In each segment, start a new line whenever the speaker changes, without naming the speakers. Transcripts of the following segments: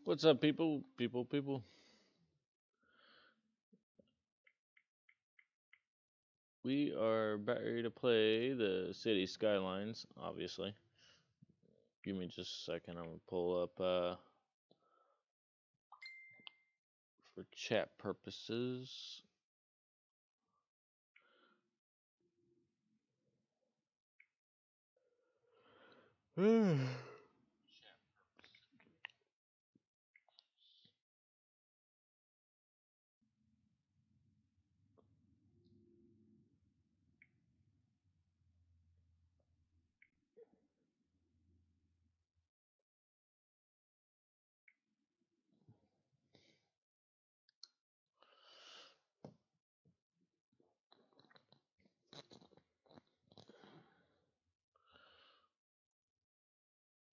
What's up, people? People. We are about ready to play the city Skylines, obviously. Give me just a second. I'm going to pull up for chat purposes.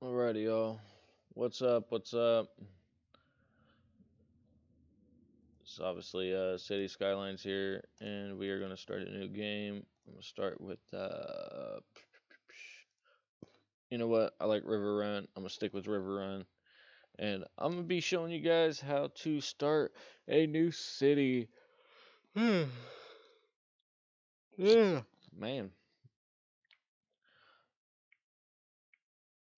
Alrighty, y'all. What's up? What's up? It's obviously City Skylines here, and we are going to start a new game. I'm going to start with, you know what? I like River Run. I'm going to stick with River Run. And I'm going to be showing you guys how to start a new city. Yeah. Man.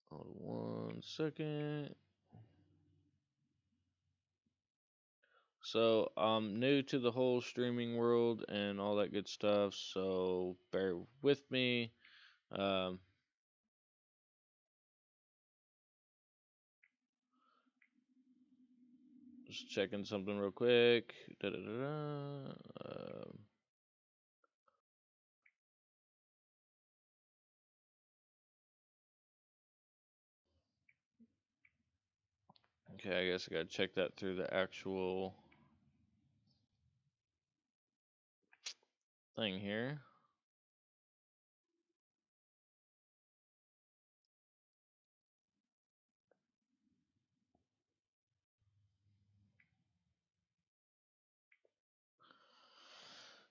Hold on 1 second. So I'm new to the whole streaming world and all that good stuff, so bear with me. Um, just checking something real quick. Okay, I guess I gotta check that through the actual thing here.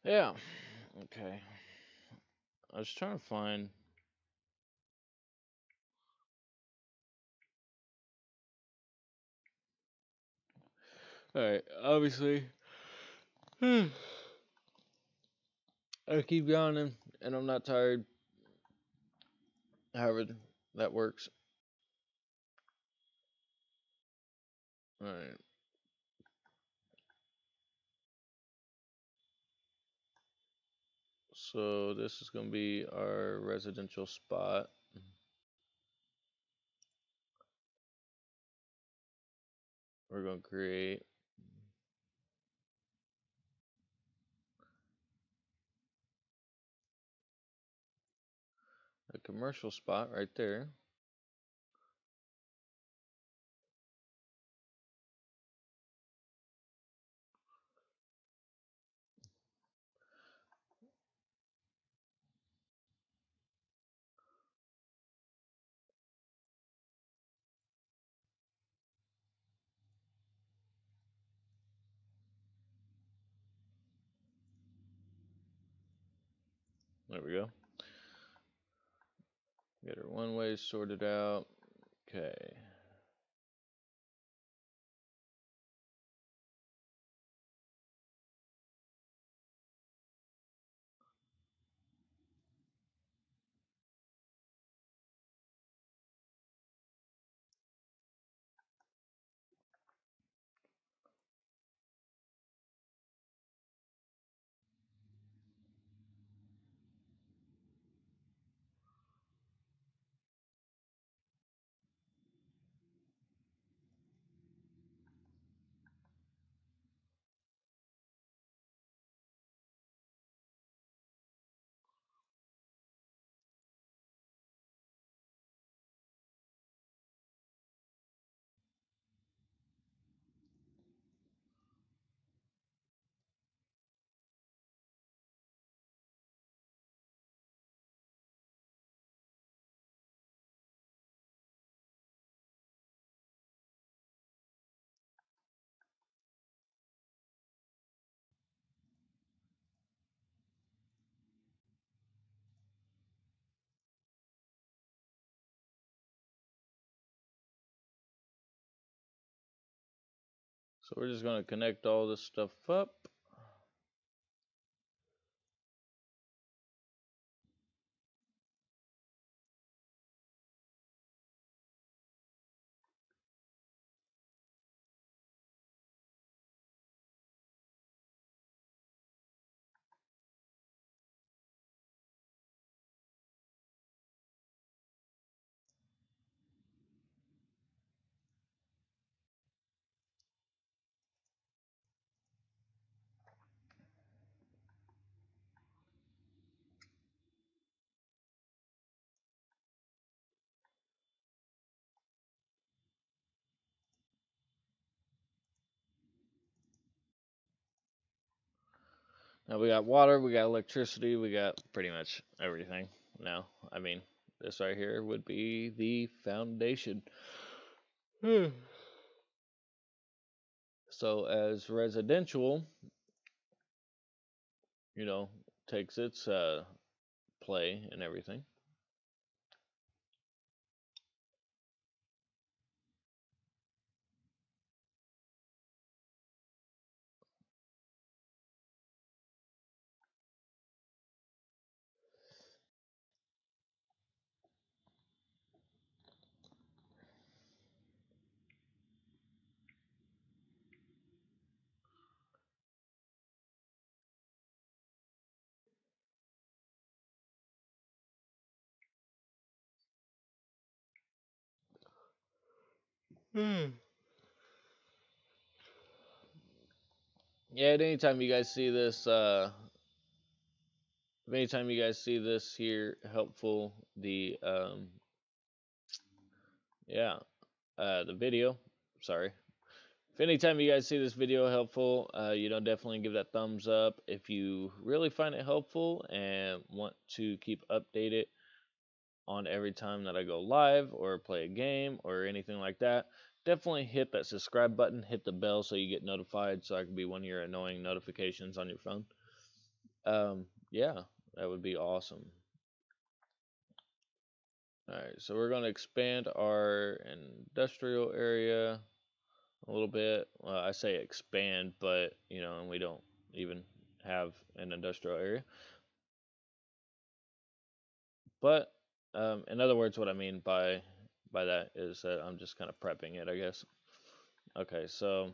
Yeah. Okay. I was trying to find. Alright, obviously. I keep yawning and I'm not tired. However, that works. Alright. So this is going to be our residential spot. We're going to create a commercial spot right there. There we go. Get our one way sorted out. Okay. So we're just going to connect all this stuff up. Now we got water, we got electricity, we got pretty much everything now. I mean, this right here would be the foundation. So as residential, you know, takes its play and everything. Yeah, anytime you guys see this, anytime you guys see this here helpful, the video. Sorry. If anytime you guys see this video helpful, definitely give that thumbs up. If you really find it helpful and want to keep updated on every time that I go live or play a game or anything like that, definitely hit that subscribe button, hit the bell so you get notified so I can be one of your annoying notifications on your phone. Yeah, that would be awesome. Alright, so we're going to expand our industrial area a little bit. Well, I say expand, but, and we don't even have an industrial area. But, in other words, what I mean by that is that I'm just kind of prepping it, I guess. Okay, so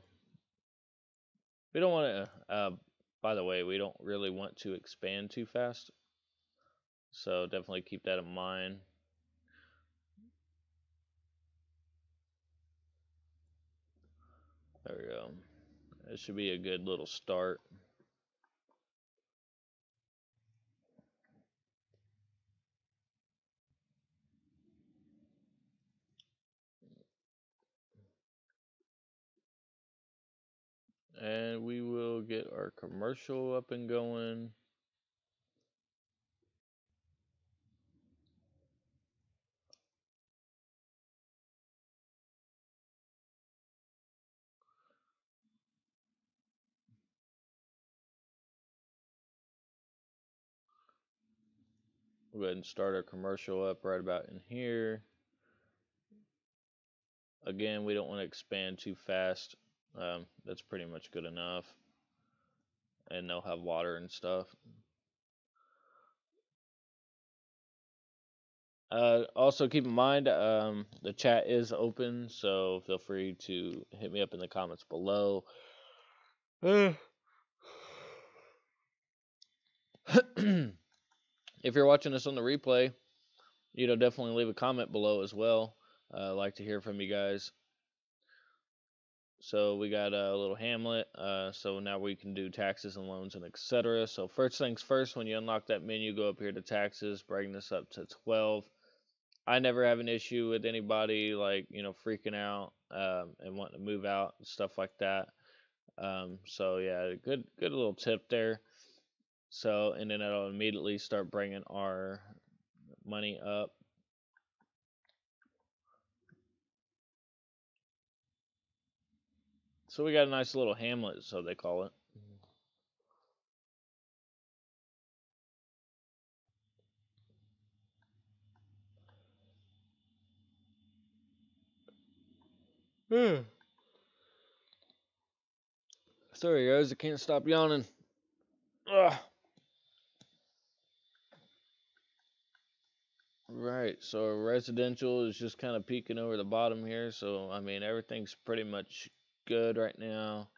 we don't want to, by the way, we don't really want to expand too fast. So definitely keep that in mind. There we go. It should be a good little start. And we will get our commercial up and going. We'll go ahead and start our commercial up right about in here. Again, we don't want to expand too fast. That's pretty much good enough. And they'll have water and stuff. Also, keep in mind, the chat is open, so feel free to hit me up in the comments below. If you're watching this on the replay, definitely leave a comment below as well. I'd like to hear from you guys. So we got a little hamlet. So now we can do taxes and loans and etc. So first things first, when you unlock that menu, go up here to taxes, bring this up to 12. I never have an issue with anybody freaking out and wanting to move out and stuff like that. So yeah, good little tip there. So and then it'll immediately start bringing our money up. So we got a nice little hamlet, so they call it. Sorry guys, I can't stop yawning. Ugh. Right, so residential is just kind of peeking over the bottom here. So I mean, everything's pretty much good right now.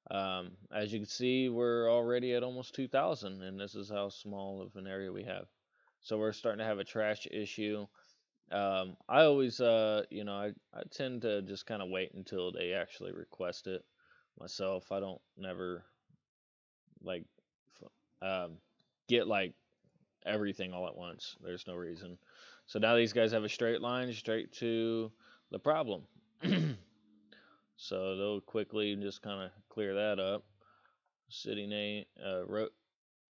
As you can see, we're already at almost 2,000, and this is how small of an area we have. So we're starting to have a trash issue. I always, I tend to just kind of wait until they actually request it myself. I don't never like um, get like everything all at once. There's no reason. So now these guys have a straight line straight to the problem. So they'll quickly just kind of clear that up. City name,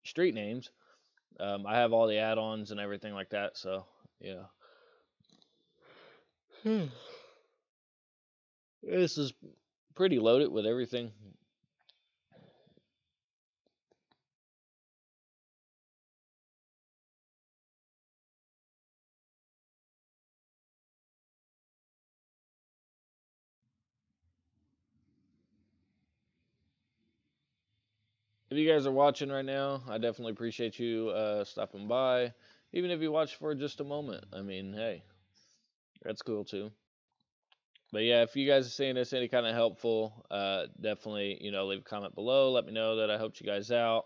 street names. I have all the add-ons and everything like that. So yeah, this is pretty loaded with everything. If you guys are watching right now, I definitely appreciate you stopping by. Even if you watch for just a moment, I mean, hey, that's cool too. But yeah, if you guys are seeing this any kind of helpful, definitely leave a comment below. Let me know that I helped you guys out.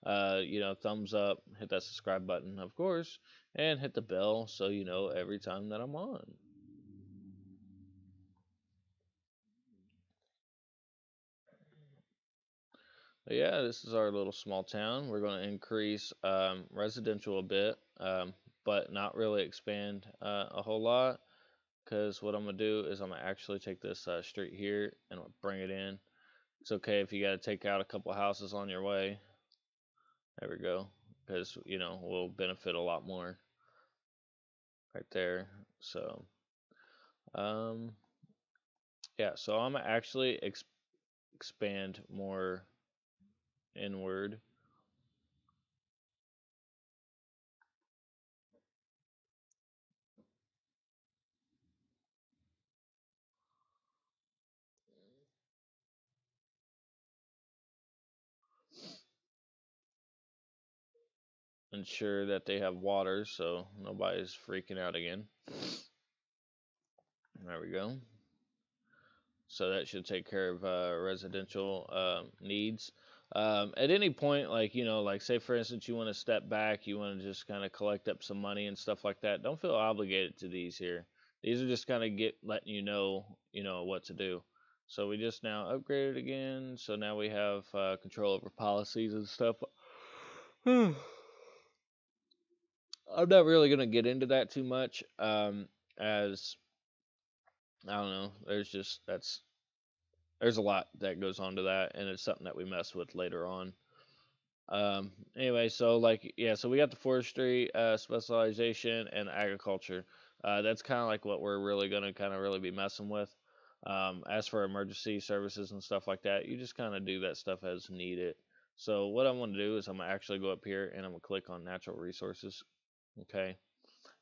Thumbs up, hit that subscribe button, of course, and hit the bell so you know every time that I'm on. But yeah, this is our little small town. We're going to increase residential a bit, but not really expand a whole lot. Because what I'm going to do is I'm going to actually take this street here and I'm gonna bring it in. It's okay if you got to take out a couple houses on your way. There we go. Because, we'll benefit a lot more right there. So, um, yeah, so I'm going to actually expand more inward. Ensure that they have water so nobody's freaking out again. There we go. So that should take care of residential needs. At any point, like say for instance, you want to step back, you want to just kind of collect up some money and stuff like that. Don't feel obligated to these here. These are just kind of letting you know what to do. So we just now upgraded again. So now we have control over policies and stuff. I'm not really gonna get into that too much, as I don't know. There's a lot that goes on to that, and it's something that we mess with later on. Anyway, so yeah, so we got the forestry specialization and agriculture. That's kind of like what we're really gonna kind of really be messing with. As for emergency services and stuff like that, you just kind of do that stuff as needed. So what I'm gonna do is I'm gonna actually go up here and I'm gonna click on natural resources. Okay.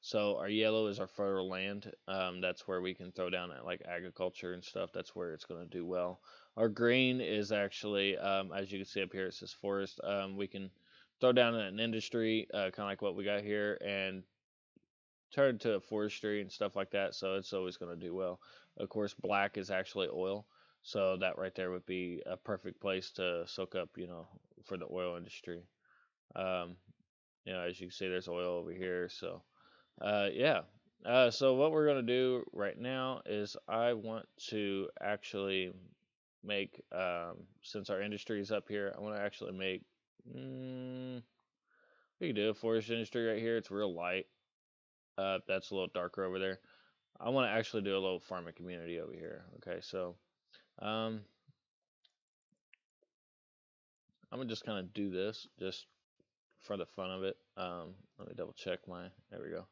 So our yellow is our fertile land. That's where we can throw down like agriculture and stuff. That's where it's going to do well. Our green is actually, as you can see up here, it says forest. We can throw down an industry, kind of like what we got here, and turn to forestry and stuff like that. So it's always going to do well. Of course, black is actually oil. So that right there would be a perfect place to soak up, for the oil industry. Um, as you can see, there's oil over here. So yeah. So what we're gonna do right now is I want to actually make, since our industry is up here, I want to actually make. We can do a forest industry right here. It's real light. That's a little darker over there. I want to actually do a little farming community over here. Okay, so um, I'm gonna just kind of do this just for the fun of it. Let me double check my. There we go.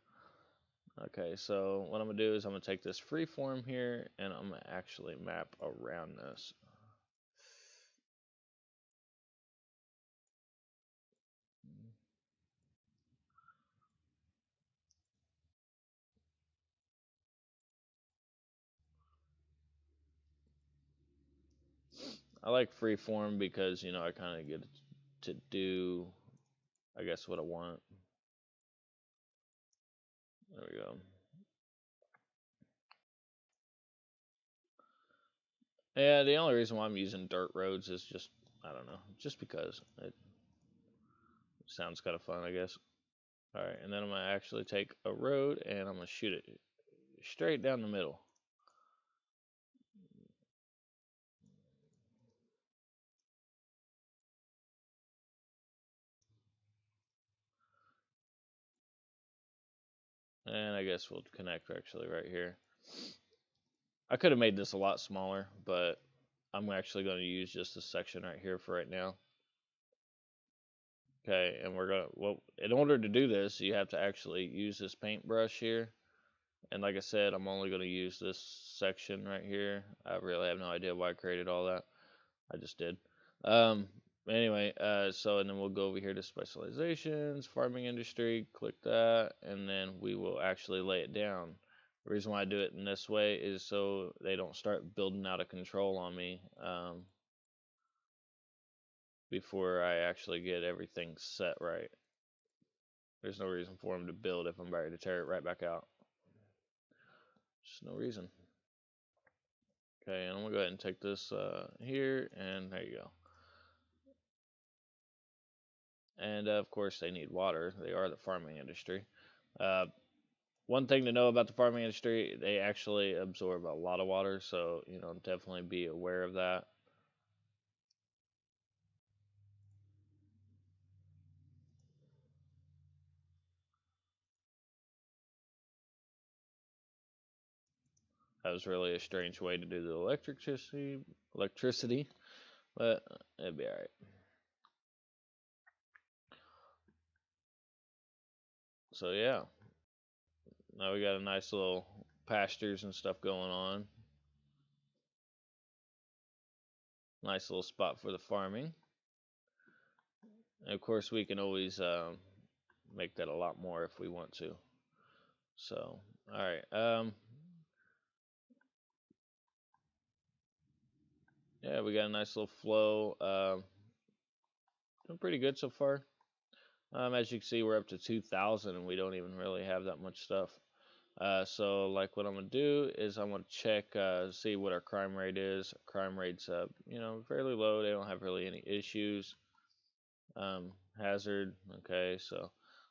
Okay, so what I'm gonna do is I'm gonna take this free form here and I'm gonna actually map around this. I like freeform because, you know, I kind of get to do, I guess, what I want. There we go. Yeah, the only reason why I'm using dirt roads is just, I don't know, just because it sounds kind of fun, I guess. Alright, and then I'm going to actually take a road and I'm going to shoot it straight down the middle. And I guess we'll connect actually right here. I could have made this a lot smaller, but I'm actually going to use just this section right here for right now. Okay, and we're going to, well, in order to do this, you have to actually use this paintbrush here. And like I said, I'm only going to use this section right here. I really have no idea why I created all that. I just did. Anyway, so and then we'll go over here to specializations, farming industry, click that, and then we will actually lay it down. The reason why I do it in this way is so they don't start building out of control on me before I actually get everything set right. There's no reason for them to build if I'm ready to tear it right back out. Just no reason. Okay, and I'm gonna go ahead and take this here, and there you go. And of course, they need water. They are the farming industry. One thing to know about the farming industry, they actually absorb a lot of water, so you know, definitely be aware of that. That was really a strange way to do the electricity, but it'd be all right. So yeah, now we got a nice little pastures and stuff going on. Nice little spot for the farming. And of course, we can always make that a lot more if we want to. So, all right. Yeah, we got a nice little flow. Doing pretty good so far. As you can see, we're up to 2,000 and we don't even really have that much stuff. So like what I'm gonna do is I'm gonna check, see what our crime rate is. Crime rate's you know, fairly low. They don't have really any issues. Hazard, okay. So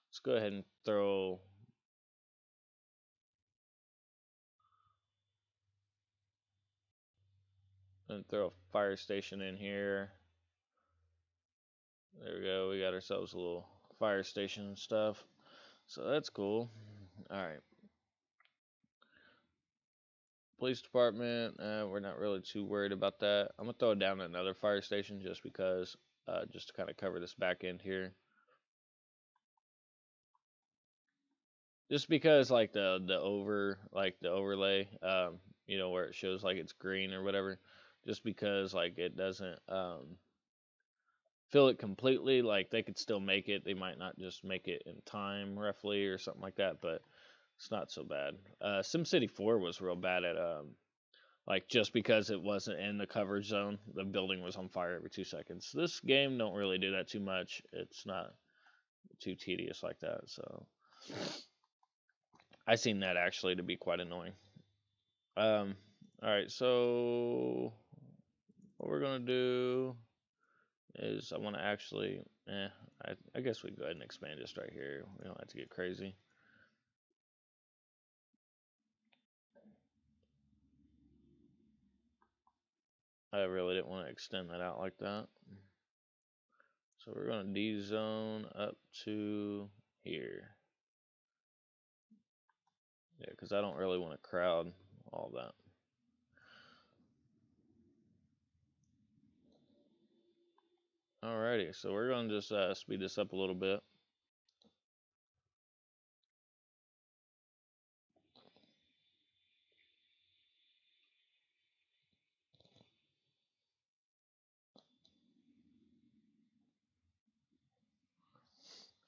let's go ahead and throw a fire station in here. There we go. We got ourselves a little fire station and stuff. So that's cool. All right. Police department, we're not really too worried about that. I'm gonna throw down another fire station just because, just to kind of cover this back end here. Just because like the overlay, you know, where it shows like it's green or whatever, just because like it doesn't fill it completely. Like they could still make it. They might not just make it in time roughly or something like that, but it's not so bad. SimCity 4 was real bad at like just because it wasn't in the coverage zone, the building was on fire every 2 seconds. This game don't really do that too much. It's not too tedious like that. So I seen that actually to be quite annoying. All right, so what we're gonna do is I want to actually, I guess we can go ahead and expand just right here. We don't have to get crazy. I really didn't want to extend that out like that. So we're going to D-zone up to here. Yeah, because I don't really want to crowd all that. Alrighty, so we're going to just speed this up a little bit.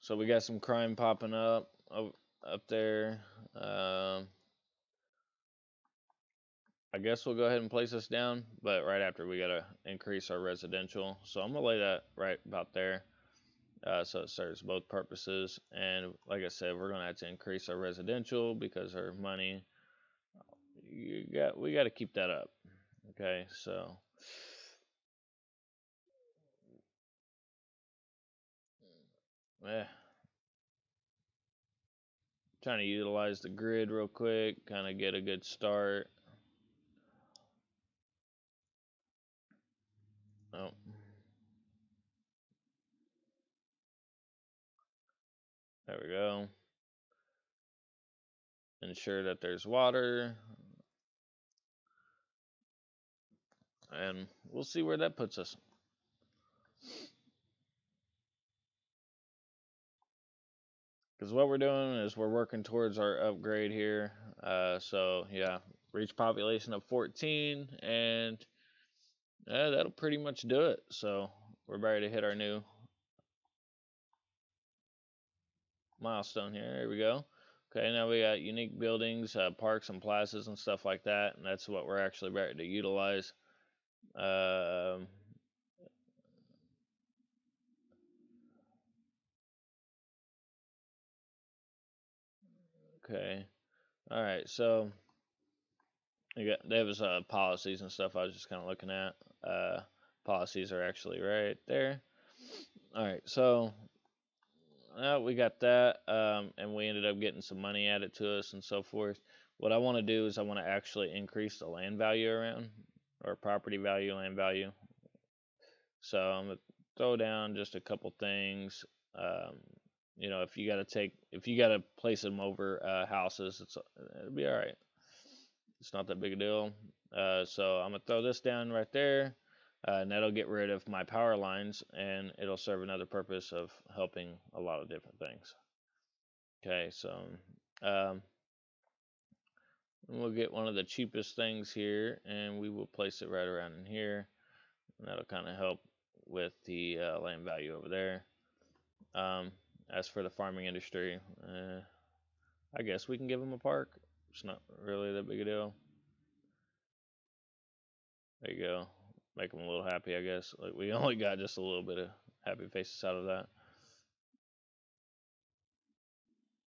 So we got some crime popping up there. I I guess we'll go ahead and place this down, but right after we gotta increase our residential. So I'm gonna lay that right about there, so it serves both purposes. And like I said, we're gonna have to increase our residential because our money, we got to keep that up. Okay, so eh, trying to utilize the grid real quick, kind of get a good start. Oh, there we go. Ensure that there's water, and we'll see where that puts us. Because what we're doing is we're working towards our upgrade here. So yeah, reach population of 14, and that'll pretty much do it. So we're ready to hit our new milestone here. There we go. Okay, now we got unique buildings, parks and plazas and stuff like that, and that's what we're actually ready to utilize. Um, okay, all right. So there was policies and stuff I was just kind of looking at. Policies are actually right there. All right, so we got that, and we ended up getting some money added to us and so forth. What I want to do is I want to actually increase the land value around, or property value, land value. So I'm gonna throw down just a couple things. If you gotta place them over houses, it'll be all right. It's not that big a deal. So I'm gonna throw this down right there, and that'll get rid of my power lines, and it'll serve another purpose of helping a lot of different things. Okay, so um, we'll get one of the cheapest things here, and we will place it right around in here, and that'll kind of help with the land value over there. As for the farming industry, I guess we can give them a park. It's not really that big a deal. There you go. Make them a little happy, I guess. Like, we only got just a little bit of happy faces out of that.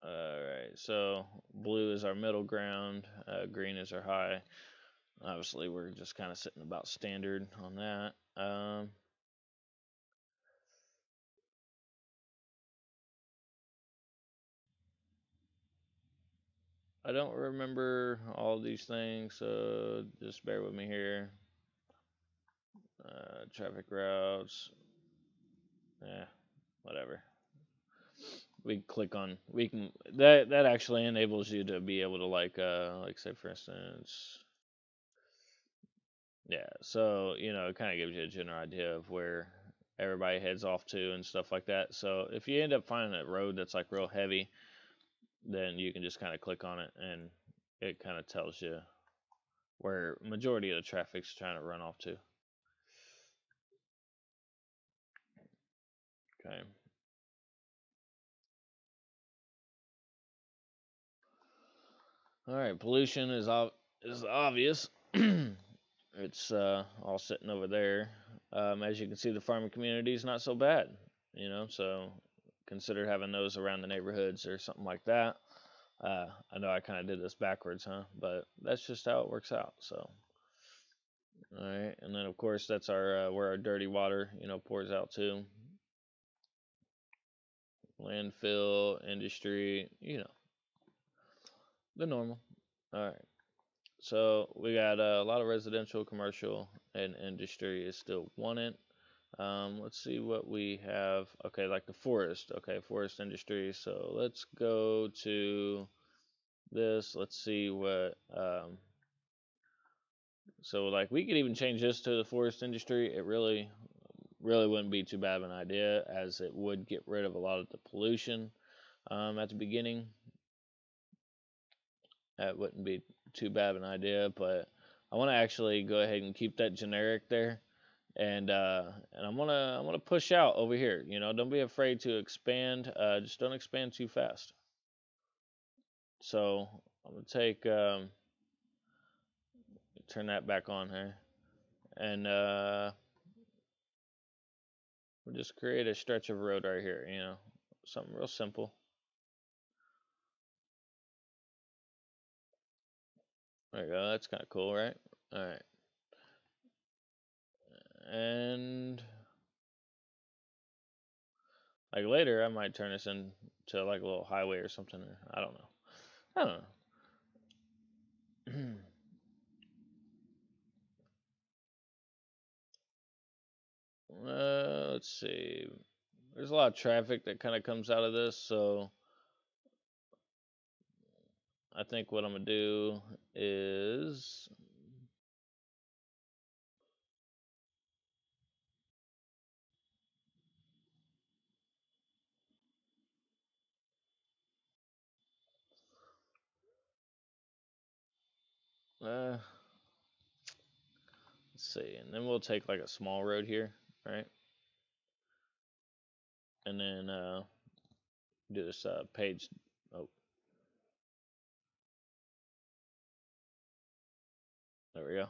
Alright, so blue is our middle ground, green is our high. Obviously, we're just kind of sitting about standard on that. I don't remember all these things, so just bear with me here. Traffic routes. Yeah, whatever. We click on, we can, that actually enables you to be able to like say for instance, yeah, so it kind of gives you a general idea of where everybody heads off to and stuff like that. So if you end up finding a road that's like real heavy, then you can just kind of click on it, and it kind of tells you where majority of the traffic's trying to run off to. Okay. All right, pollution is obvious. It's all sitting over there. As you can see, the farming community is not so bad, so consider having those around the neighborhoods or something like that. I know I kind of did this backwards, huh? But that's just how it works out. So, all right, and then of course that's our where our dirty water, pours out to. Landfill, industry, the normal. All right. So we got a lot of residential, commercial, and industry is still wanted. Let's see what we have. Okay, like the forest. Okay, forest industry. So let's go to this. Let's see what. So like we could even change this to the forest industry. It really wouldn't be too bad of an idea, as it would get rid of a lot of the pollution at the beginning. That wouldn't be too bad of an idea, but I want to actually go ahead and keep that generic there, and I'm gonna push out over here. Don't be afraid to expand. Just don't expand too fast. So I'm gonna take turn that back on here. And we'll just create a stretch of road right here, you know, something real simple. There you go, that's kind of cool, right? Alright. And like later, I might turn this into like a little highway or something. I don't know. I don't know. Let's see. There's a lot of traffic that kind of comes out of this, so I think what I'm gonna do is let's see, and then we'll take like a small road here, right? And then do this page. Oh, there we go.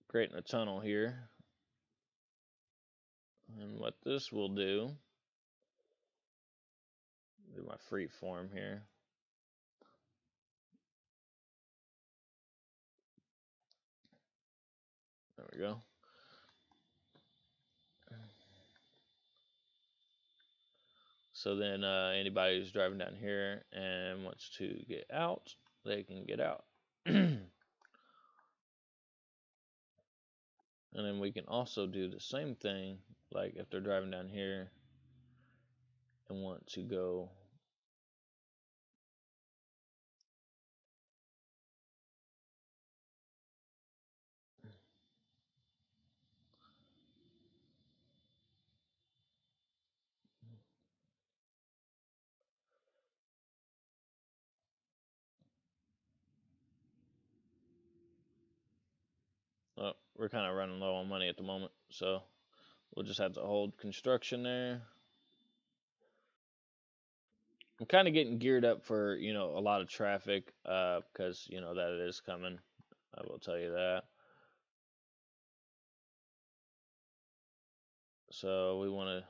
Creating a tunnel here. And what this will do my free form here. There we go. So then anybody who's driving down here and wants to get out, they can get out. And then we can also do the same thing, like if they're driving down here and want to go well, we're kind of running low on money at the moment, so we'll just have to hold construction there. I'm kind of getting geared up for, you know, a lot of traffic, because, you know, that it is coming. I will tell you that. So we want to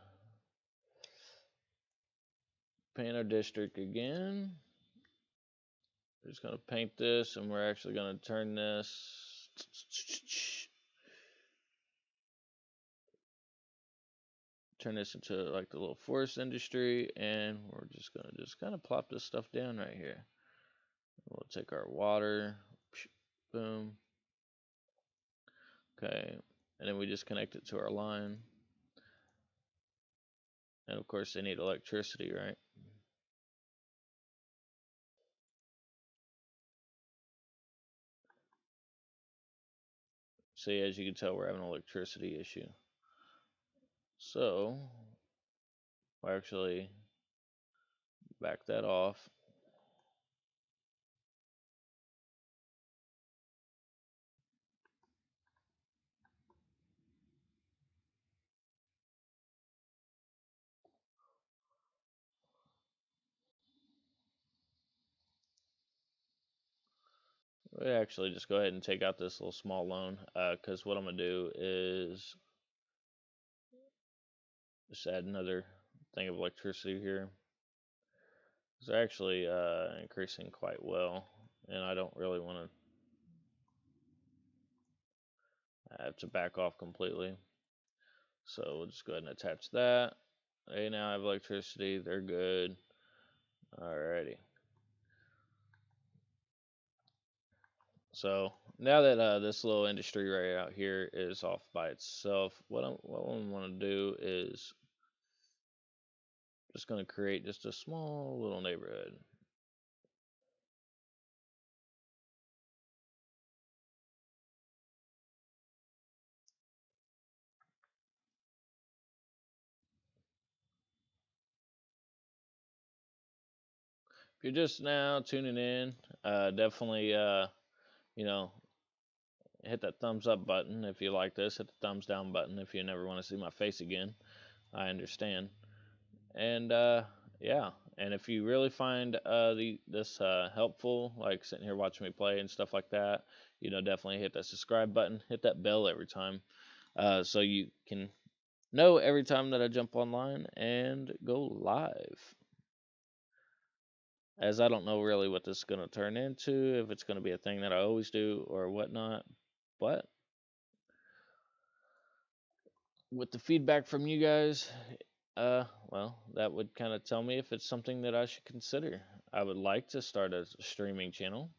paint our district again. We're just going to paint this, and we're actually going to turn this into like the little forest industry, and we're just going to kind of plop this stuff down right here. We'll take our water, boom. Okay, and then we just connect it to our line. And of course they need electricity, right? See, as you can tell, we're having an electricity issue. So we'll actually back that off. We actually just go ahead and take out this little small loan, because what I'm going to do is just add another thing of electricity here. It's actually increasing quite well, and I don't really want to have to back off completely. So we'll just go ahead and attach that. They now have electricity. They're good. Alrighty. So now that this little industry right out here is off by itself, what I want to do is just going to create just a small little neighborhood. If you're just now tuning in, definitely you know, hit that thumbs up button if you like this. Hit the thumbs down button if you never want to see my face again. I understand. And yeah, and if you really find this helpful, like sitting here watching me play and stuff like that, definitely hit that subscribe button, hit that bell every time, so you can know every time that I jump online and go live. As I don't know really what this is going to turn into, if it's going to be a thing that I always do or whatnot, but with the feedback from you guys, well, that would kind of tell me if it's something that I should consider. I would like to start a streaming channel.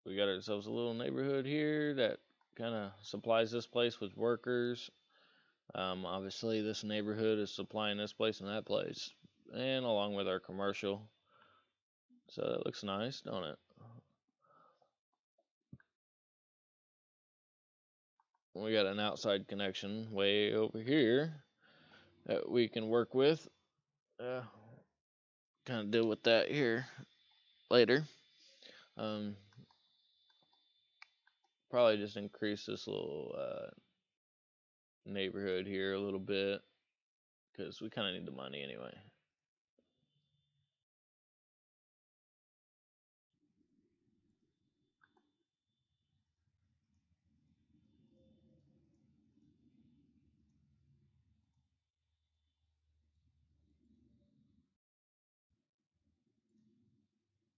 We got ourselves a little neighborhood here that kind of supplies this place with workers. Obviously, this neighborhood is supplying this place and that place, and along with our commercial. So that looks nice, don't it? We got an outside connection way over here that we can work with. Kind of deal with that here later. Um, Probably just increase this little neighborhood here a little bit because we kind of need the money anyway.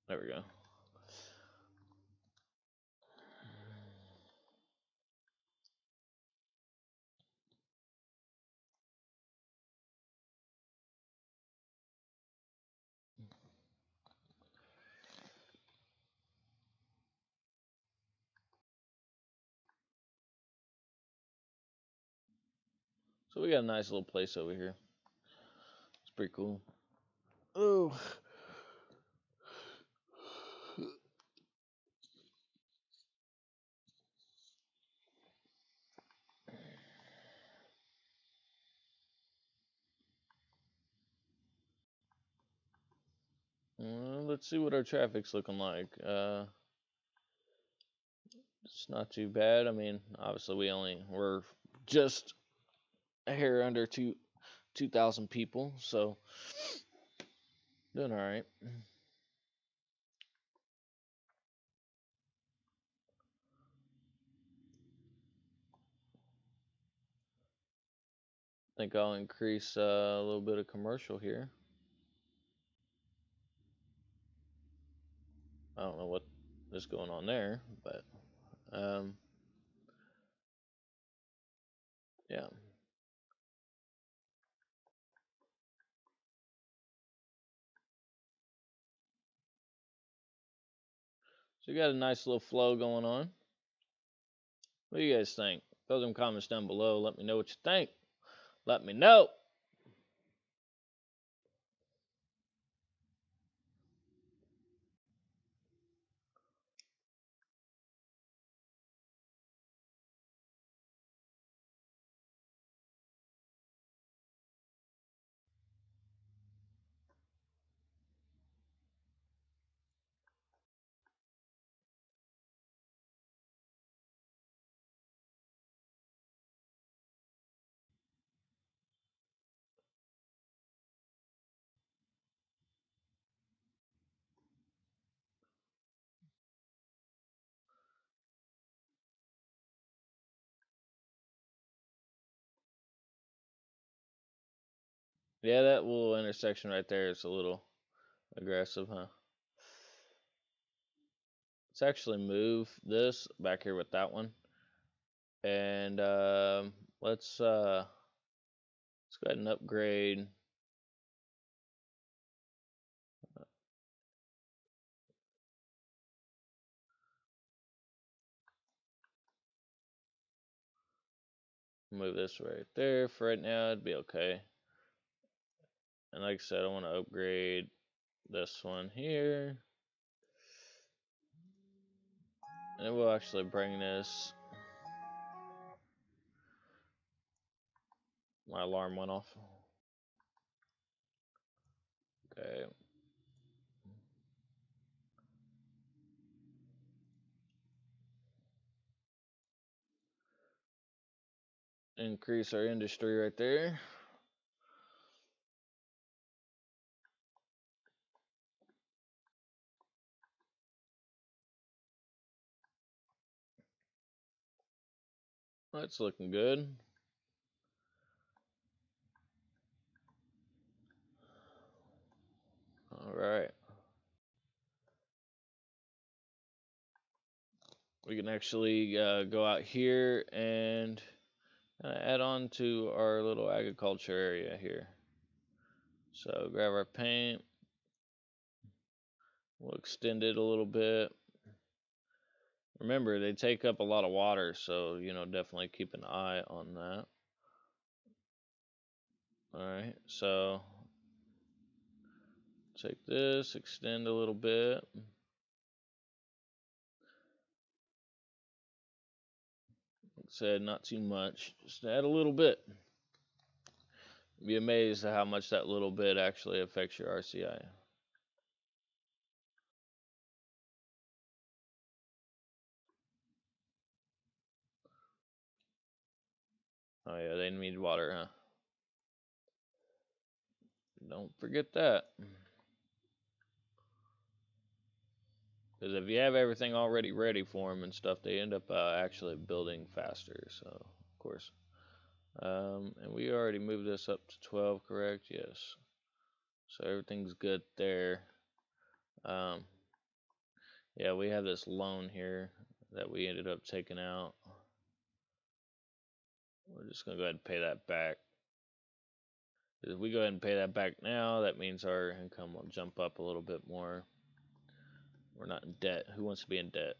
There we go. So we got a nice little place over here. It's pretty cool. Oh. Let's see what our traffic's looking like. It's not too bad. I mean, obviously we're just a hair under 2,000 people, so doing all right. I think I'll increase a little bit of commercial here. I don't know what is going on there, but yeah. So you got a nice little flow going on. What do you guys think? Throw them comments down below. Let me know what you think. Let me know. Yeah, that little intersection right there is a little aggressive, huh? Let's actually move this back here with that one, and let's go ahead and upgrade. Move this right there for right now. It'd be okay. And like I said, I want to upgrade this one here. And we'll actually bring this. My alarm went off. Okay. increase our industry right there. That's looking good. All right. We can actually go out here and add on to our little agriculture area here. So grab our paint. We'll extend it a little bit. Remember, they take up a lot of water, so, definitely keep an eye on that. Alright, so take this, extend a little bit. Like I said, not too much, just add a little bit. Be amazed at how much that little bit actually affects your RCI. Oh yeah, they need water, huh? Don't forget that. Because if you have everything already ready for them and stuff, they end up actually building faster. So, of course. And we already moved this up to 12, correct? Yes. So everything's good there. Yeah, we have this loan here that we ended up taking out. We're just going to go ahead and pay that back. If we go ahead and pay that back now, that means our income will jump up a little bit more. We're not in debt. Who wants to be in debt?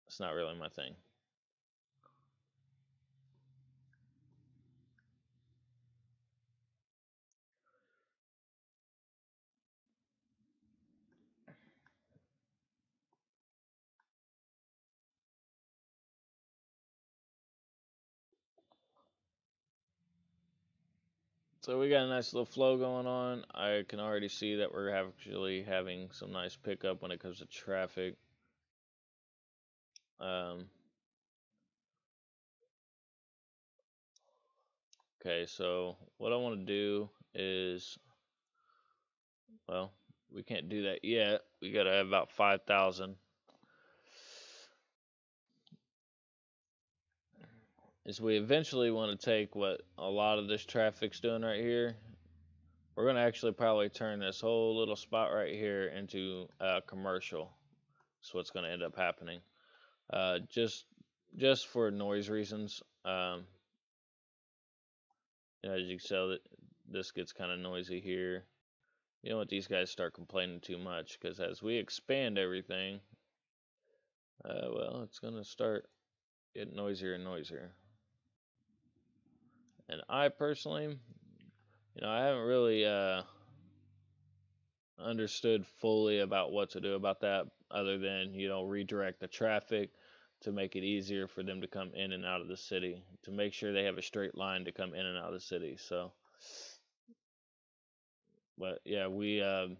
It's not really my thing. So we got a nice little flow going on. I can already see that we're actually having some nice pickup when it comes to traffic. Okay, so what I want to do is, well, we can't do that yet. We got to have about 5,000. Is we eventually want to take what a lot of this traffic's doing right here. We're going to actually probably turn this whole little spot right here into commercial. That's what's going to end up happening. Just for noise reasons. As you can tell, that this gets kind of noisy here. You don't want these guys start complaining too much, because as we expand everything, well, it's going to start getting noisier and noisier. And I personally, I haven't really understood fully about what to do about that, other than, redirect the traffic to make it easier for them to come in and out of the city, to make sure they have a straight line to come in and out of the city. So, but yeah, we're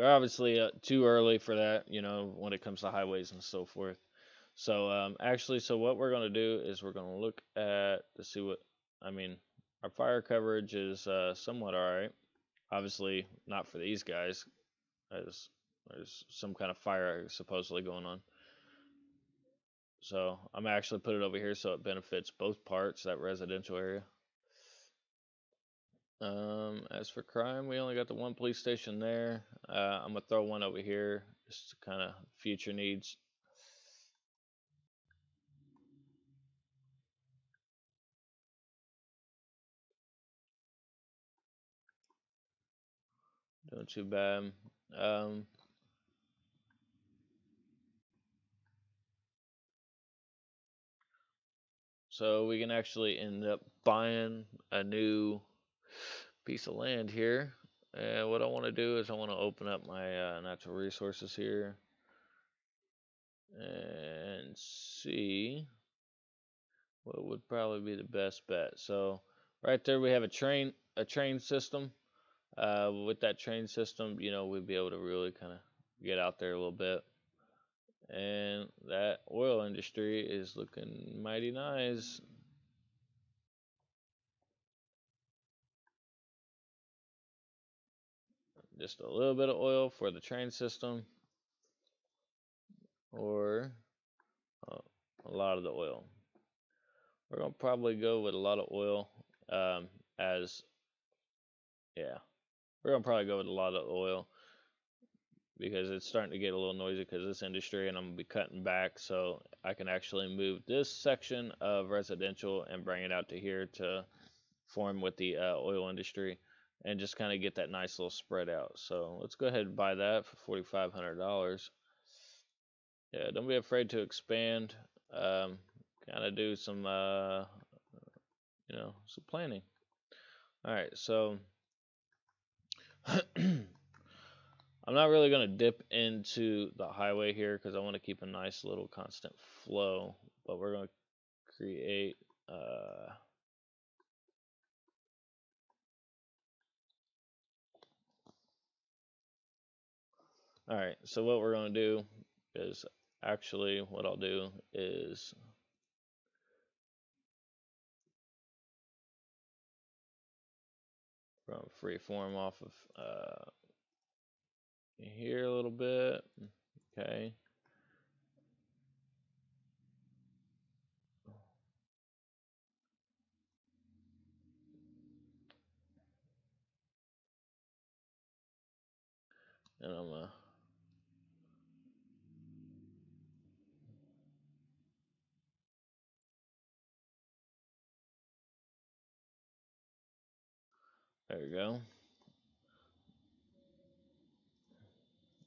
obviously too early for that, when it comes to highways and so forth. So actually, so what we're going to do is we're going to look at to see what, our fire coverage is somewhat all right. Obviously, not for these guys, as there's some kind of fire supposedly going on. So I'm actually put it over here so it benefits both parts, that residential area. As for crime, we only got the one police station there. I'm gonna throw one over here, just to kind of future needs. Doing too bad. So we can actually end up buying a new piece of land here. And what I want to do is I want to open up my natural resources here and see what would probably be the best bet. So right there we have a train system. With that train system, we'd be able to really kind of get out there a little bit And that oil industry is looking mighty nice. Just a little bit of oil for the train system, or uh, a lot of the oil. We're gonna probably go with a lot of oil, as yeah, we're gonna probably go with a lot of oil because it's starting to get a little noisy because this industry, and I'm gonna be cutting back so I can actually move this section of residential and bring it out to here to form with the oil industry and just kind of get that nice little spread out. So let's go ahead and buy that for $4,500. Yeah, don't be afraid to expand. Kind of do some, some planning. All right, so I'm not really going to dip into the highway here because I want to keep a nice little constant flow, but we're going to create all right, so what we're going to do is actually what I'll do is we're going to free form off of here a little bit. Okay. And I'm going to there you go.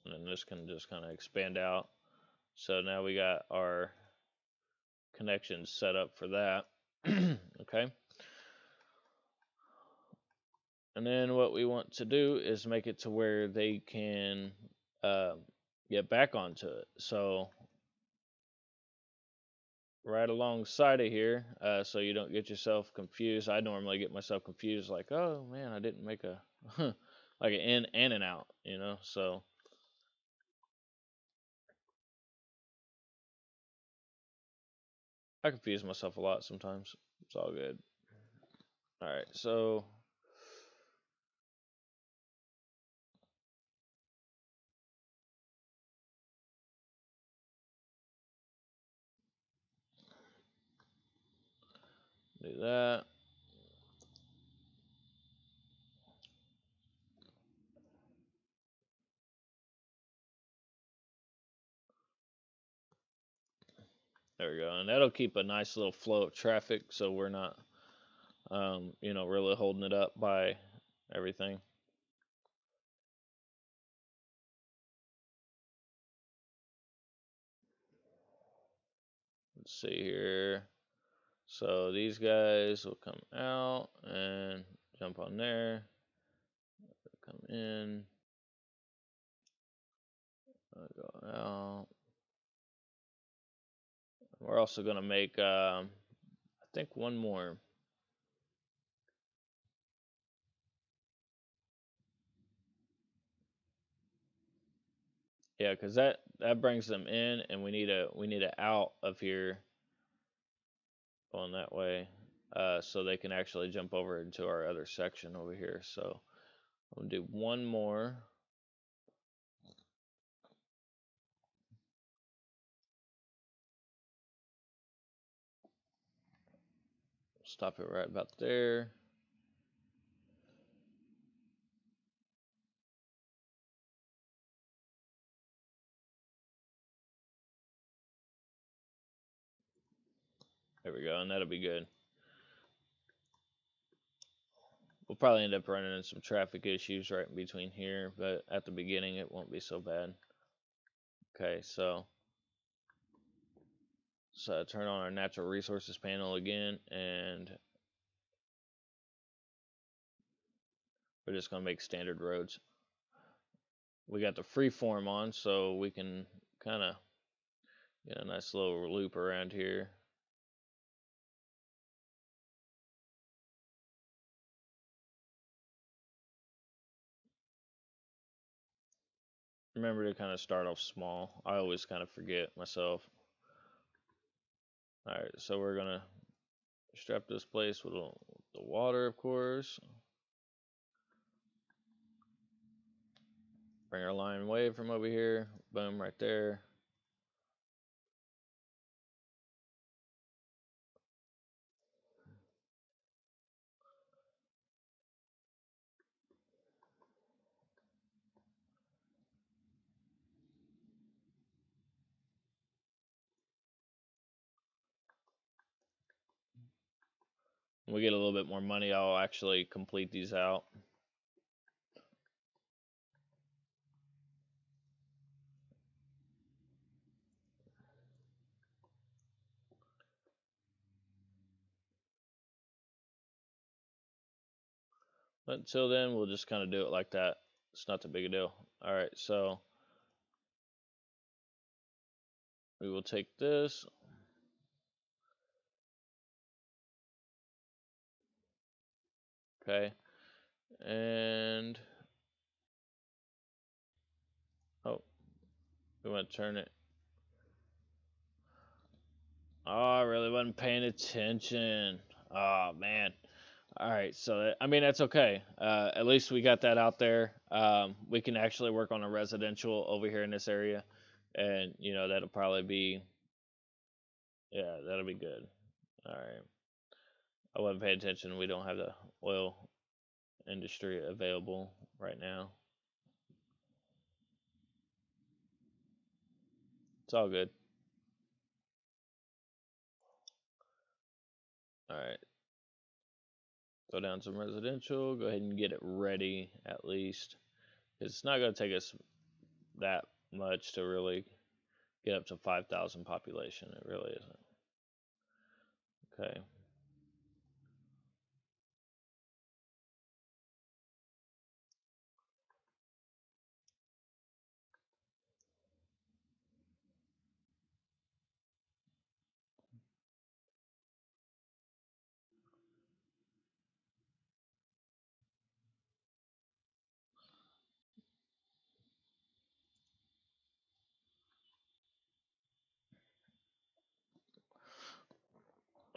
And then this can just kind of expand out. So now we got our connections set up for that. Okay. And then what we want to do is make it to where they can get back onto it. So right alongside of here, so you don't get yourself confused. I normally get myself confused, like, oh man, I didn't make a like an in and an out, So I confuse myself a lot sometimes. It's all good. All right, so do that. There we go, and that'll keep a nice little flow of traffic, so we're not, really holding it up by everything. Let's see here. So these guys will come out and jump on there. Come in. Go out. We're also gonna make, I think, one more. Yeah, because that brings them in, and we need a out of here going that way, so they can actually jump over into our other section over here. So I'm gonna do one more. Stop it right about there. There we go, and that'll be good. We'll probably end up running into some traffic issues right in between here, but at the beginning it won't be so bad. Okay, so turn on our natural resources panel again, and we're just gonna make standard roads. We got the freeform on, so we can kind of get a nice little loop around here. remember to kind of start off small. I always kind of forget myself. All right, so we're gonna strap this place with the water, of course. Bring our line away from over here. Boom, right there. When we get a little bit more money, I'll actually complete these out. But until then, we'll just kind of do it like that. It's not that big a deal. All right, so we will take this. Okay. And oh, we want to turn it. Oh, I really wasn't paying attention. Oh man. All right, so I mean that's okay. At least we got that out there. We can actually work on a residential over here in this area, and that'll probably be, yeah, that'll be good. All right. I wasn't paying attention. We don't have the oil industry available right now. It's all good. All right. Go down some residential. Go ahead and get it ready at least. It's not going to take us that much to really get up to 5,000 population. It really isn't. Okay.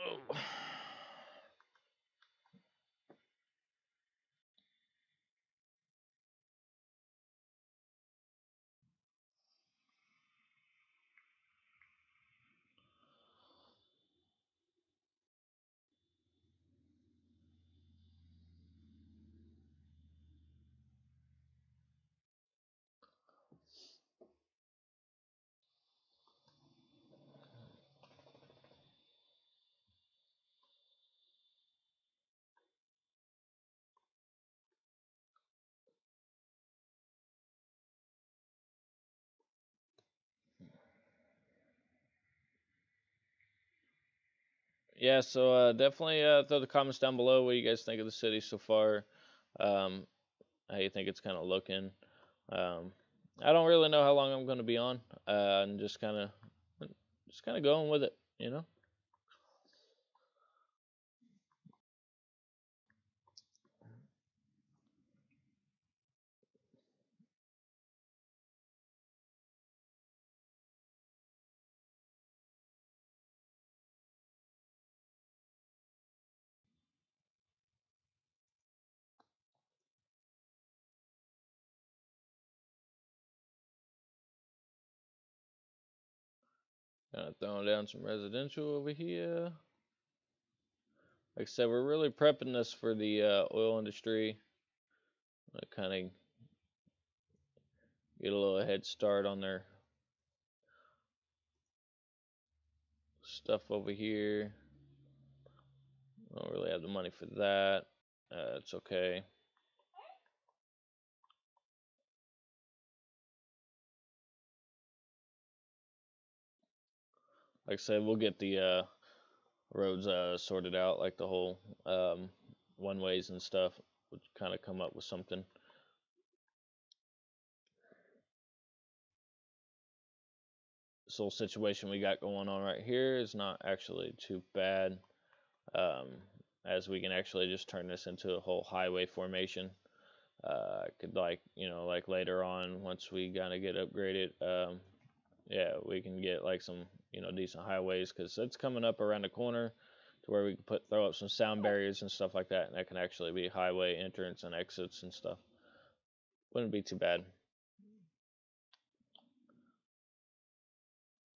Oh. Yeah, so definitely throw the comments down below what you guys think of the city so far. Um, how you think it's kind of looking. Um, I don't really know how long I'm going to be on. I'm just kind of going with it. Kind of throwing down some residential over here. Like I said, we're really prepping this for the oil industry. Kind of get a little head start on their stuff over here. I don't really have the money for that. It's okay. Like I said, we'll get the roads sorted out, like the whole one ways and stuff. We'll kind of come up with something. This whole situation we got going on right here is not actually too bad, um, as we can actually just turn this into a whole highway formation. I could like later on once we kind of get upgraded, yeah, we can get like some decent highways because it's coming up around the corner to where we can throw up some sound barriers and stuff like that, and that can actually be highway entrance and exits and stuff. Wouldn't be too bad.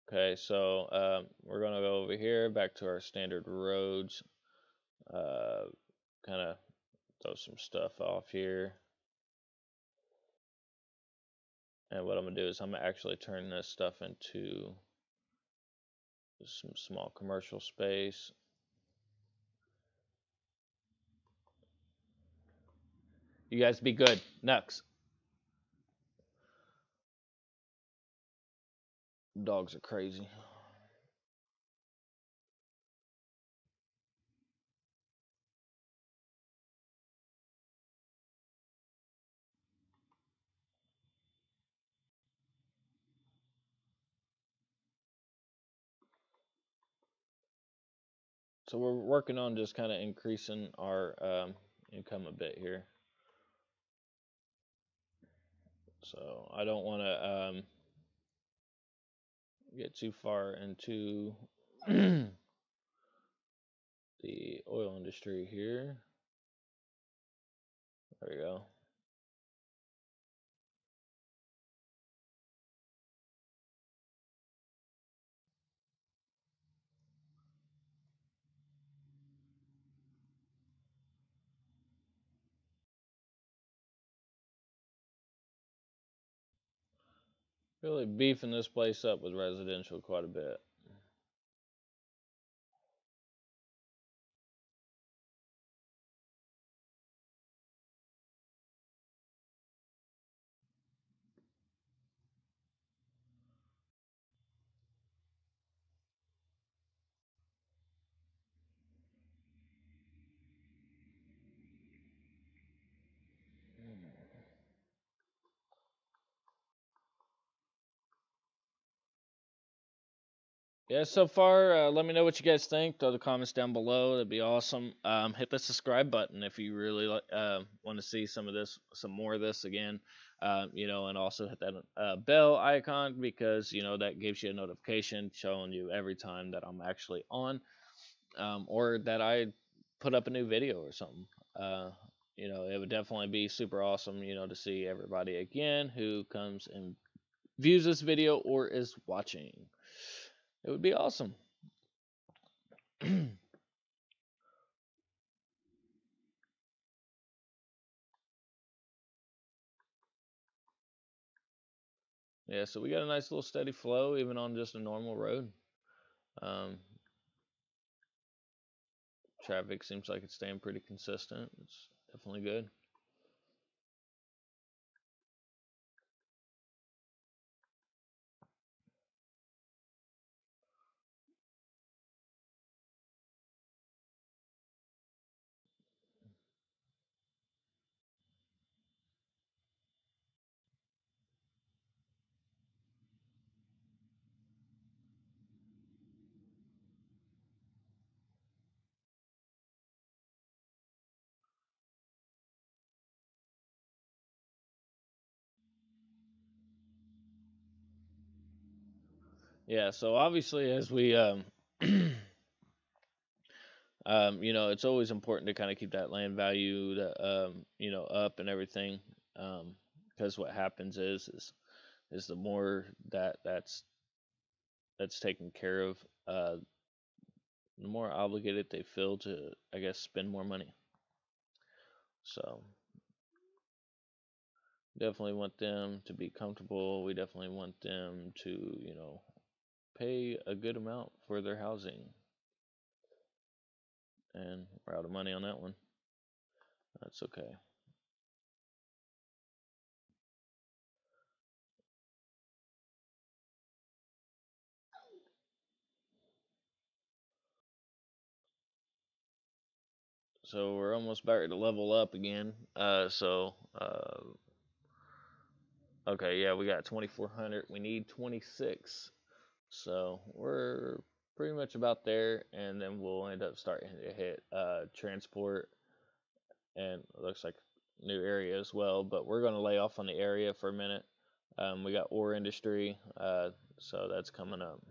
Okay, so we're gonna go over here back to our standard roads. Kind of throw some stuff off here. And what I'm gonna do is I'm gonna actually turn this stuff into some small commercial space. You guys be good. Nux. Dogs are crazy. So we're working on just kind of increasing our income a bit here. So I don't want to get too far into the oil industry here. There we go. Really beefing this place up with residential quite a bit. Yeah, so far, let me know what you guys think. Throw the comments down below. That'd be awesome. Hit the subscribe button if you really want to see some more of this again. And also hit that bell icon because that gives you a notification showing you every time that I'm actually on, or that I put up a new video or something. It would definitely be super awesome, to see everybody again who comes and views this video or is watching. It would be awesome. Yeah, so we got a nice little steady flow even on just a normal road. Um, Traffic seems like it's staying pretty consistent. It's definitely good. Yeah, so obviously as we it's always important to kind of keep that land value up and everything. Because what happens is the more that's taken care of, the more obligated they feel to, I guess, spend more money. So definitely want them to be comfortable. We definitely want them to, pay a good amount for their housing. And we're out of money on that one. That's okay. So we're almost back to level up again. Okay, yeah, we got 2,400. We need 26. So we're pretty much about there, and then we'll end up starting to hit transport, and it looks like new area as well, but we're going to lay off on the area for a minute. We got ore industry, so that's coming up.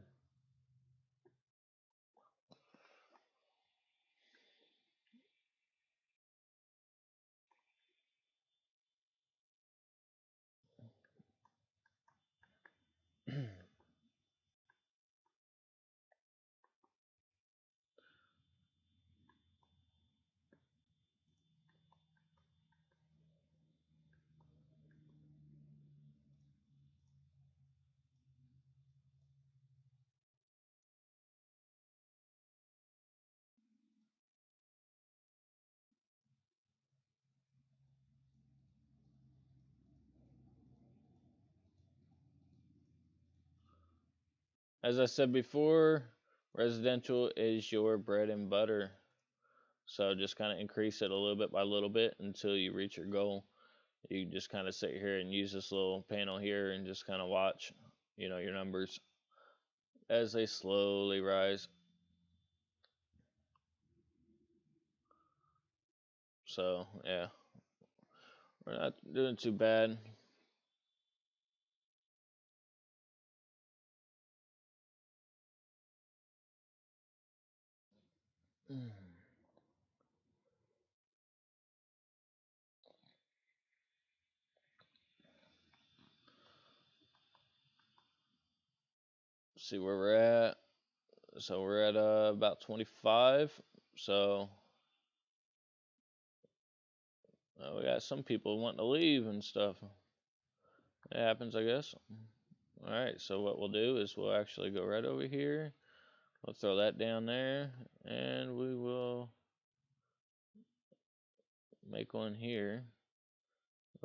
As I said before, residential is your bread and butter. So just kind of increase it a little bit by little bit until you reach your goal. You just kind of sit here and use this little panel here and just kind of watch, your numbers as they slowly rise. So, yeah, we're not doing too bad. See where we're at. So we're at about 25. So we got some people wanting to leave and stuff. It happens, I guess. All right. So what we'll do is we'll actually go right over here. We'll throw that down there, and we will make one here.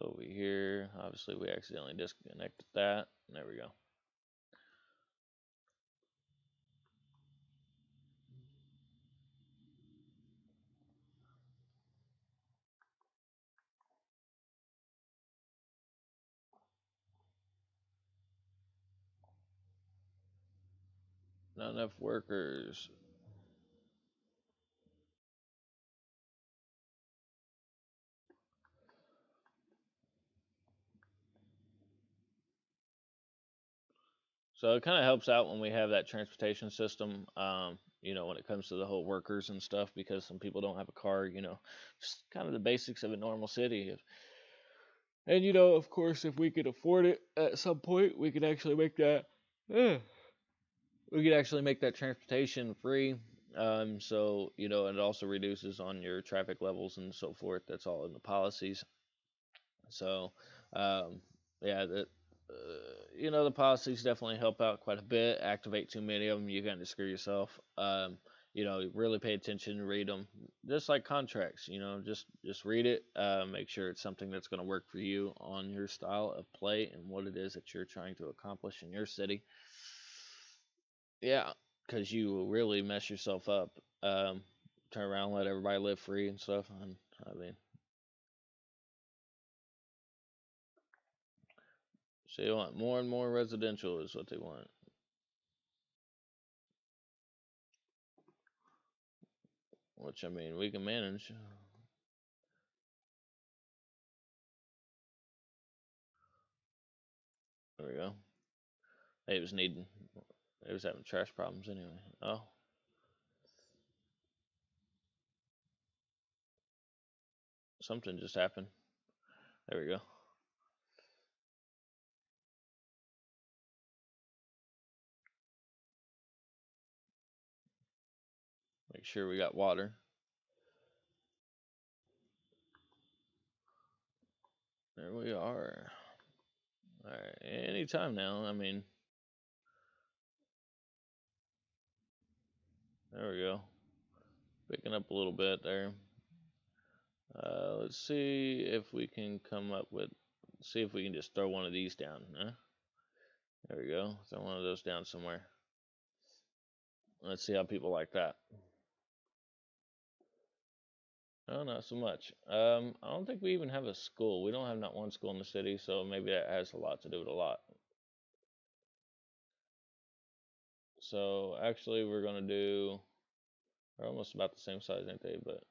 Over here. Obviously, we accidentally disconnected that. There we go. Not enough workers. So it kind of helps out when we have that transportation system, when it comes to the whole workers and stuff, because some people don't have a car, just kind of the basics of a normal city. And, of course, if we could afford it at some point, we could actually make that, we could actually make that transportation free. So, it also reduces on your traffic levels and so forth. That's all in the policies. So, yeah, the policies definitely help out quite a bit. Activate too many of them, you kind of screw yourself. Really pay attention, read them, just like contracts. Just read it. Make sure it's something that's going to work for you on your style of play and what it is that you're trying to accomplish in your city. Yeah, because you will really mess yourself up. Turn around, let everybody live free and stuff. And I mean, so you want more and more residential is what they want. Which I mean, we can manage. There we go. It was needing. It was having trash problems anyway. Oh, something just happened. There we go. Make sure we got water. There we are. All right. Anytime now. I mean, there we go. Picking up a little bit there. Let's see if we can come up with. See if we can just throw one of these down. Huh? There we go. Throw one of those down somewhere. Let's see how people like that. Oh, not so much. I don't think we even have a school. We don't have not one school in the city, so maybe that has a lot to do with a lot. So actually, we're gonna do. They're almost about the same size, ain't they? But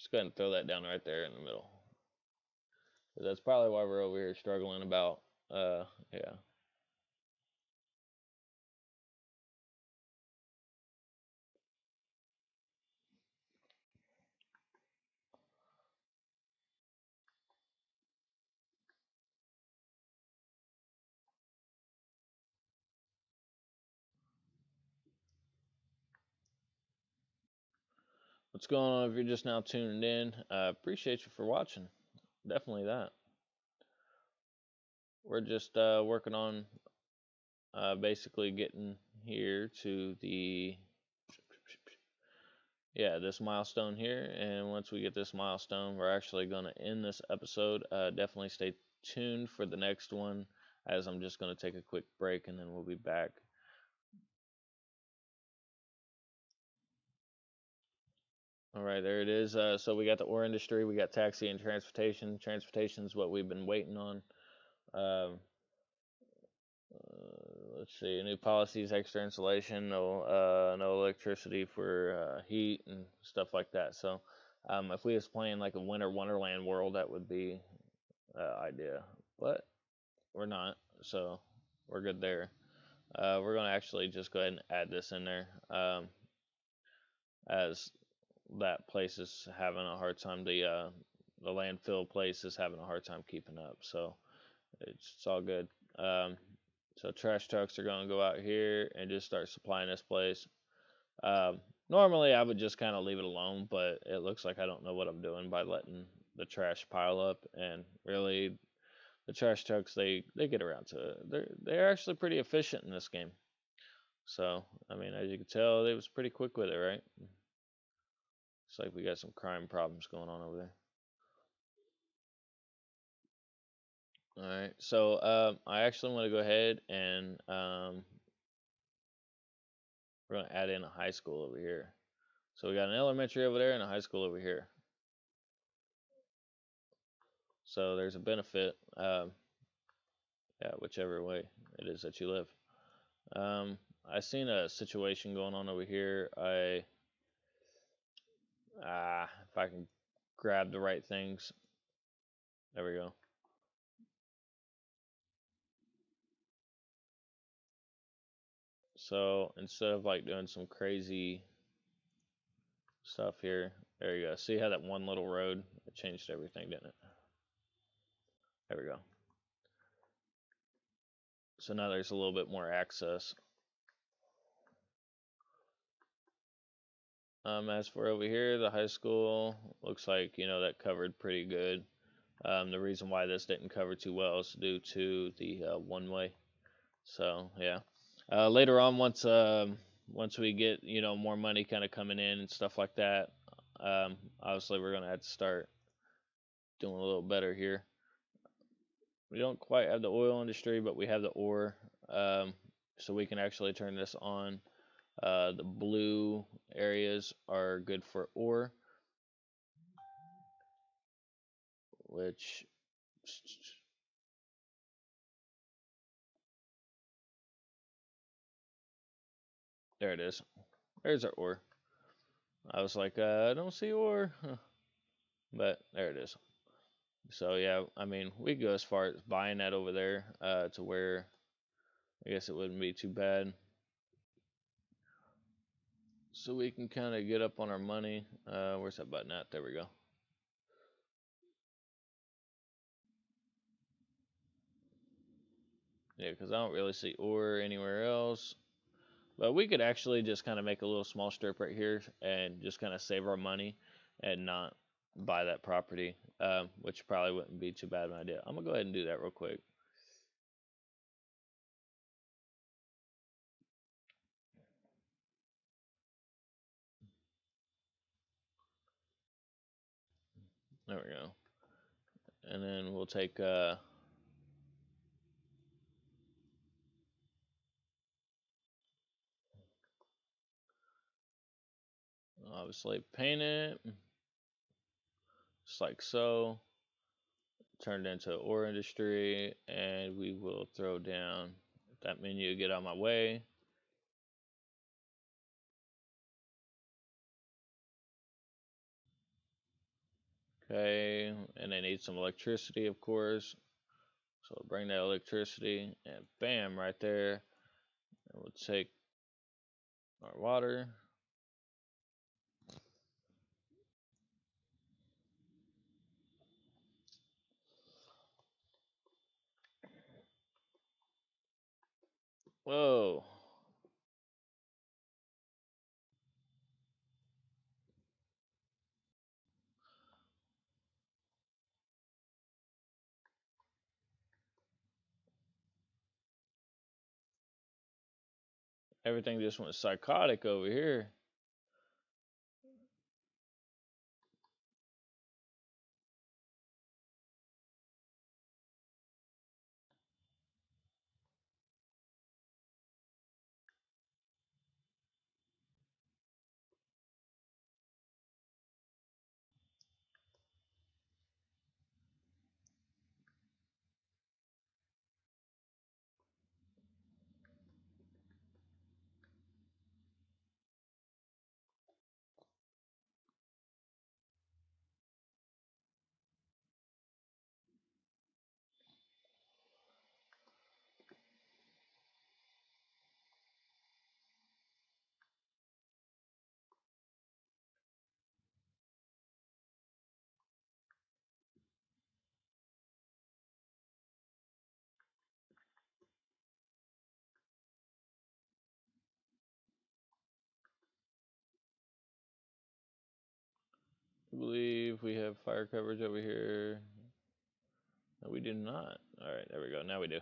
Just go ahead and throw that down right there in the middle. That's probably why we're over here struggling about, yeah. What's going on if you're just now tuning in? Appreciate you for watching. Definitely that. We're just working on basically getting here to the, yeah, this milestone here. And once we get this milestone, we're actually going to end this episode. Definitely stay tuned for the next one, as I'm just going to take a quick break and then we'll be back. All right, there it is. So we got the ore industry, we got taxi and transportation. Transportation is what we've been waiting on. Um, let's see, new policies, extra insulation, no electricity for heat and stuff like that. So if we was playing like a winter wonderland world, that would be idea, but we're not, so we're good there. We're gonna actually just go ahead and add this in there, as that place is having a hard time. The landfill place is having a hard time keeping up, so it's all good. So trash trucks are going to go out here and just start supplying this place. Normally I would just kind of leave it alone, but it looks like I don't know what I'm doing by letting the trash pile up. And really, the trash trucks, they get around to it. They're actually pretty efficient in this game. So I mean, as you can tell, they was pretty quick with it, right? It's like we got some crime problems going on over there. All right, so I actually want to go ahead and we're going to add in a high school over here. So we got an elementary over there and a high school over here. So there's a benefit, yeah, whichever way it is that you live. I seen a situation going on over here. If I can grab the right things, there we go. So instead of like doing some crazy stuff here, there you go. See how that one little road, it changed everything, didn't it? There we go. So now there's a little bit more access. As for over here, the high school looks like, you know, that covered pretty good. The reason why this didn't cover too well is due to the one way. So yeah, later on, once we get, you know, more money kind of coming in and stuff like that, obviously we're gonna have to start doing a little better here. We don't quite have the oil industry, but we have the ore, so we can actually turn this on. The blue areas are good for ore, which there it is. There's our ore. I was like, I don't see ore, but there it is. So yeah, I mean, we go as far as buying that over there, to where I guess it wouldn't be too bad. So we can kind of get up on our money. Where's that button at? There we go. Yeah, because I don't really see ore anywhere else. But we could actually just kind of make a little small strip right here and just kind of save our money and not buy that property, which probably wouldn't be too bad of an idea. I'm going to go ahead and do that real quick. There we go. And then we'll take obviously paint it just like so. Turned into ore industry, and we will throw down that menu. Get out of my way. Okay, and they need some electricity, of course. So we'll bring that electricity, and bam, right there. And we'll take our water. Whoa. Everything just went psychotic over here. I believe we have fire coverage over here. No, we do not. Alright, there we go. Now we do.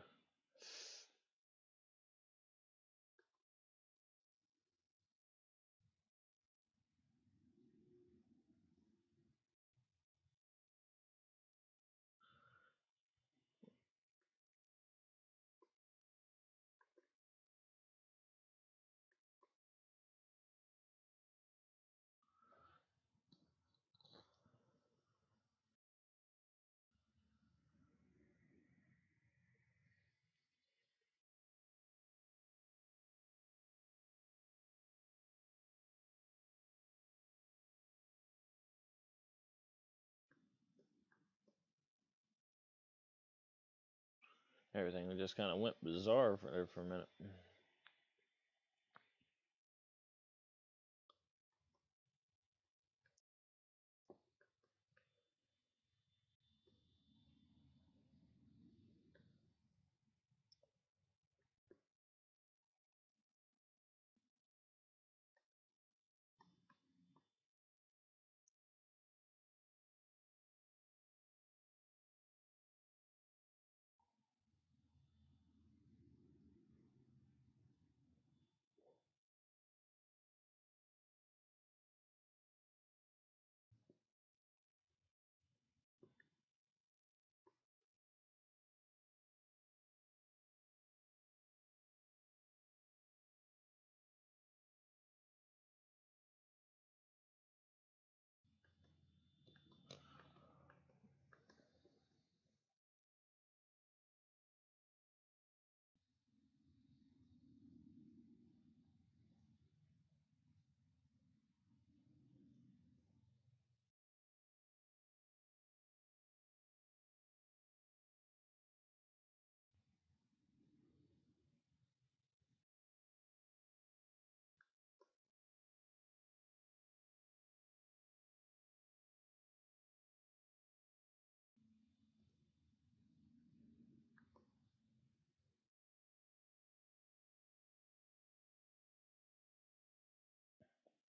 Everything just kind of went bizarre for a minute.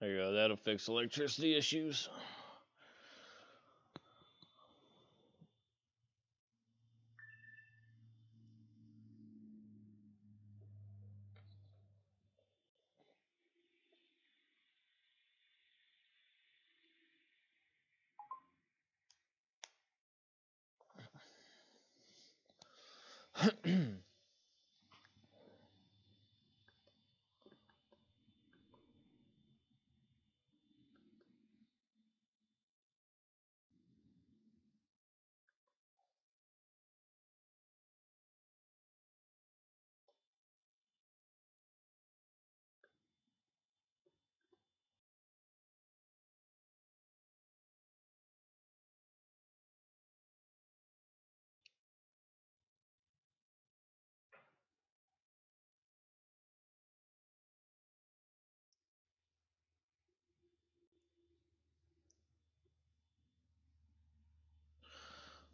There you go. That'll fix electricity issues.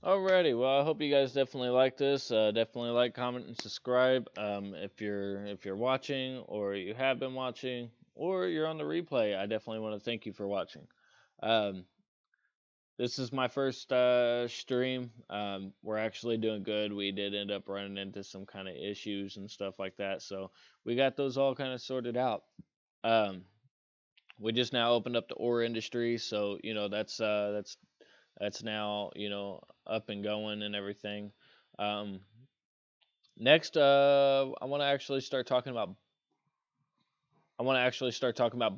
Alrighty, well, I hope you guys definitely like this. Definitely like, comment, and subscribe. If you're watching, or you have been watching, or you're on the replay, I definitely want to thank you for watching. Um, this is my first stream. We're actually doing good. We did end up running into some kind of issues and stuff like that, so we got those all kind of sorted out. Um, we just now opened up the ore industry, so that's now up and going and everything. Um, next, I want to actually start talking about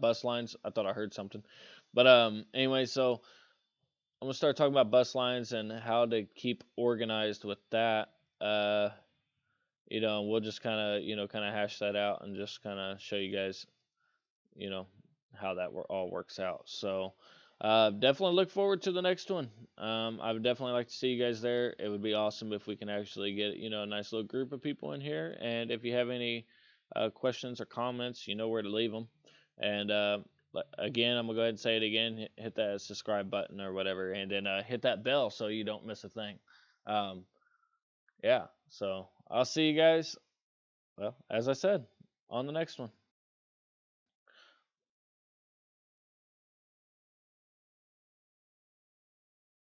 bus lines. I thought I heard something, but anyway, so I'm gonna start talking about bus lines and how to keep organized with that. Uh, we'll just kind of hash that out and just kind of show you guys you know how that all works out. So definitely look forward to the next one. I would definitely like to see you guys there. It would be awesome if we can actually get a nice little group of people in here. And if you have any questions or comments, you know where to leave them. And again, I'm gonna go ahead and say it again. Hit that subscribe button or whatever, and then hit that bell so you don't miss a thing. Um, yeah. So I'll see you guys. Well, as I said, on the next one.